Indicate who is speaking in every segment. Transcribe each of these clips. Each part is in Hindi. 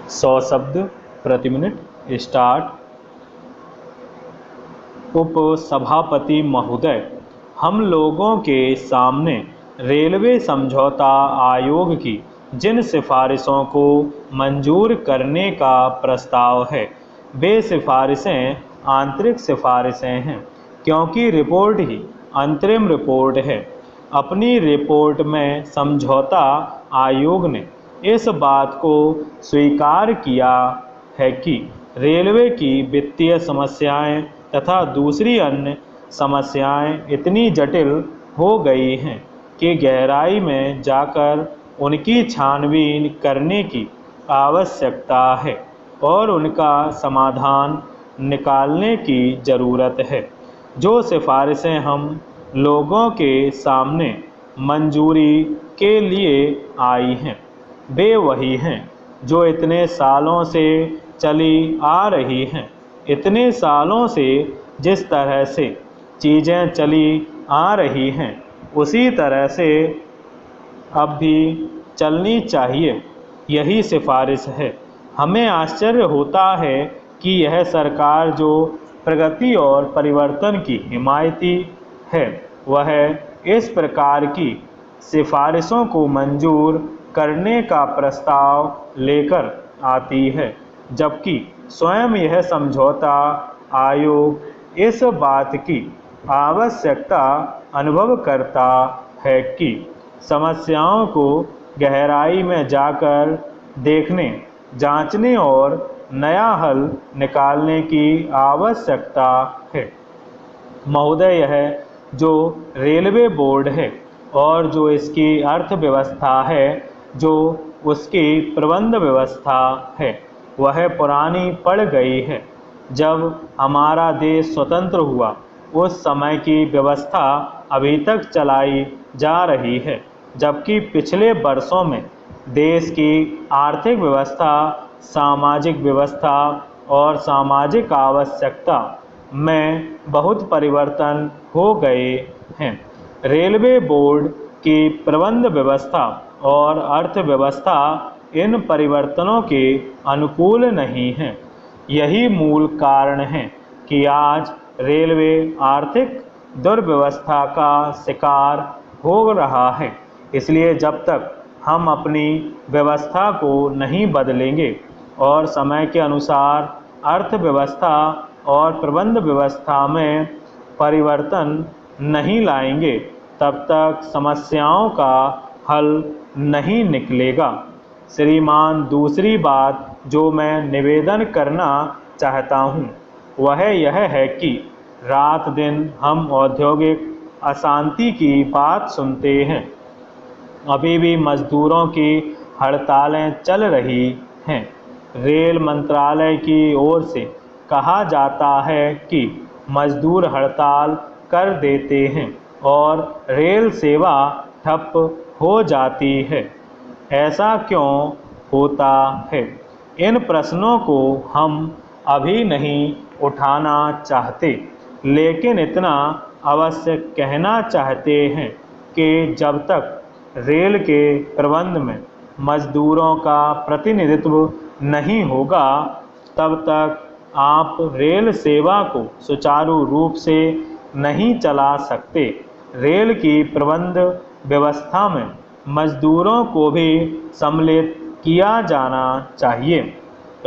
Speaker 1: 100 शब्द प्रति मिनट स्टार्ट। उपसभापति महोदय, हम लोगों के सामने रेलवे समझौता आयोग की जिन सिफारिशों को मंजूर करने का प्रस्ताव है वे सिफारिशें आंतरिक सिफारिशें हैं, क्योंकि रिपोर्ट ही अंतरिम रिपोर्ट है। अपनी रिपोर्ट में समझौता आयोग ने इस बात को स्वीकार किया है कि रेलवे की वित्तीय समस्याएं तथा दूसरी अन्य समस्याएं इतनी जटिल हो गई हैं कि गहराई में जाकर उनकी छानबीन करने की आवश्यकता है और उनका समाधान निकालने की ज़रूरत है। जो सिफारिशें हम लोगों के सामने मंजूरी के लिए आई हैं वे वही हैं जो इतने सालों से चली आ रही हैं। इतने सालों से जिस तरह से चीज़ें चली आ रही हैं उसी तरह से अब भी चलनी चाहिए, यही सिफारिश है। हमें आश्चर्य होता है कि यह सरकार जो प्रगति और परिवर्तन की हिमायती है वह इस प्रकार की सिफारिशों को मंजूर करने का प्रस्ताव लेकर आती है, जबकि स्वयं यह समझौता आयोग इस बात की आवश्यकता अनुभव करता है कि समस्याओं को गहराई में जाकर देखने, जांचने और नया हल निकालने की आवश्यकता है। महोदय, यह जो रेलवे बोर्ड है और जो इसकी अर्थव्यवस्था है, जो उसकी प्रबंध व्यवस्था है, वह पुरानी पड़ गई है। जब हमारा देश स्वतंत्र हुआ उस समय की व्यवस्था अभी तक चलाई जा रही है, जबकि पिछले वर्षों में देश की आर्थिक व्यवस्था, सामाजिक व्यवस्था और सामाजिक आवश्यकता में बहुत परिवर्तन हो गए हैं। रेलवे बोर्ड की प्रबंध व्यवस्था और अर्थव्यवस्था इन परिवर्तनों के अनुकूल नहीं है। यही मूल कारण है कि आज रेलवे आर्थिक दुर्व्यवस्था का शिकार हो रहा है। इसलिए जब तक हम अपनी व्यवस्था को नहीं बदलेंगे और समय के अनुसार अर्थव्यवस्था और प्रबंध व्यवस्था में परिवर्तन नहीं लाएंगे, तब तक समस्याओं का हल नहीं निकलेगा। श्रीमान, दूसरी बात जो मैं निवेदन करना चाहता हूँ वह यह है कि रात दिन हम औद्योगिक अशांति की बात सुनते हैं। अभी भी मजदूरों की हड़तालें चल रही हैं। रेल मंत्रालय की ओर से कहा जाता है कि मजदूर हड़ताल कर देते हैं और रेल सेवा ठप हो जाती है। ऐसा क्यों होता है? इन प्रश्नों को हम अभी नहीं उठाना चाहते, लेकिन इतना अवश्य कहना चाहते हैं कि जब तक रेल के प्रबंध में मजदूरों का प्रतिनिधित्व नहीं होगा तब तक आप रेल सेवा को सुचारू रूप से नहीं चला सकते। रेल की प्रबंध व्यवस्था में मजदूरों को भी सम्मिलित किया जाना चाहिए।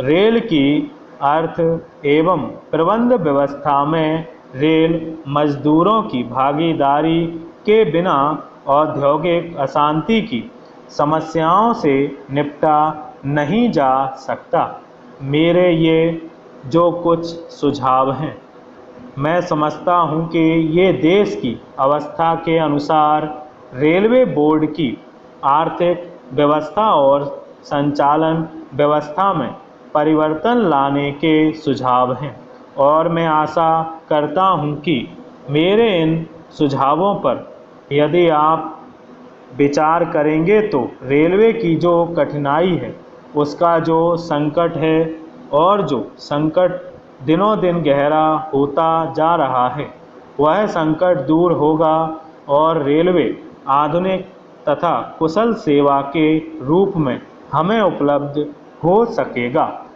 Speaker 1: रेल की अर्थ एवं प्रबंध व्यवस्था में रेल मजदूरों की भागीदारी के बिना औद्योगिक अशांति की समस्याओं से निपटा नहीं जा सकता। मेरे ये जो कुछ सुझाव हैं, मैं समझता हूँ कि ये देश की अवस्था के अनुसार रेलवे बोर्ड की आर्थिक व्यवस्था और संचालन व्यवस्था में परिवर्तन लाने के सुझाव हैं, और मैं आशा करता हूँ कि मेरे इन सुझावों पर यदि आप विचार करेंगे तो रेलवे की जो कठिनाई है, उसका जो संकट है और जो संकट दिनों दिन गहरा होता जा रहा है, वह संकट दूर होगा और रेलवे आधुनिक तथा कुशल सेवा के रूप में हमें उपलब्ध हो सकेगा।